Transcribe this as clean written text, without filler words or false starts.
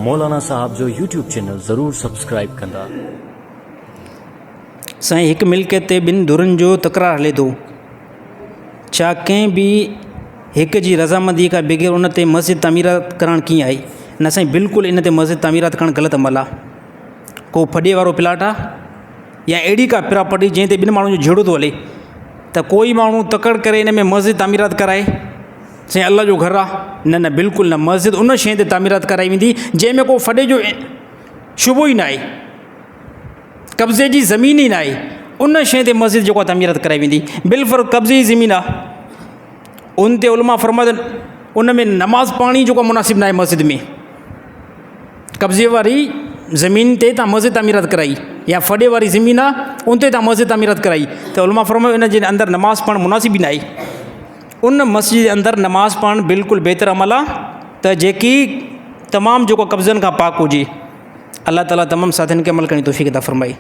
मौलाना साहब जो YouTube channel ज़रूर subscribe कंदा। साईं हिकु मिल्कियत ते ॿिनि धुरनि जो तकरार हले थो। छा कंहिं बि हिक जी रज़ामंदी खां बग़ैर उन ते मस्जिद तामीरात करणु कीअं आहे? न साईं, बिल्कुलु इन ते मस्जिद तामीरात करणु ग़लति अमल आहे। को फॾे वारो प्लाट आहे या अहिड़ी का प्रॉपर्टी जंहिं ते ॿिनि माण्हुनि जो झेड़ो थो हले त कोई माण्हू तकड़ करे इन में मस्जिद तामीरात कराए? साईं अल्लाह जो घरु आहे? न न, बिल्कुलु न। मस्जिद उन शइ ते तामीरात कराई वेंदी जंहिंमें को फॾे जो शुबो ई न आहे, कब्ज़े जी ज़मीन ई न आहे। उन शइ ते मस्जिद जेको आहे तामीरात कराई वेंदी। बिलफर्ज़ कब्ज़े जी ज़मीन आहे, उन ते उलमा फरमाइनि उन में नमाज़ पाणी जेको मुनासिब न आहे। मस्जिद में कब्ज़े वारी ज़मीन ते तव्हां मस्जिद तामीरात कराई या फॾे वारी ज़मीन आहे उन ते तव्हां मस्जिद तामीरात कराई त उलमा फरमायो इन जे अंदरि नमाज़ पढ़णु मुनासिब ई न आहे। उन मस्जिद जे अंदरि नमाज़ पढ़णु बिल्कुलु बहितर अमल आहे त जेकी तमामु जेको कब्ज़नि खां पाक हुजे। अल्लाह ताला तमामु साथियुनि खे अमल करण जी तौफ़ीक़ अता फ़रमाए।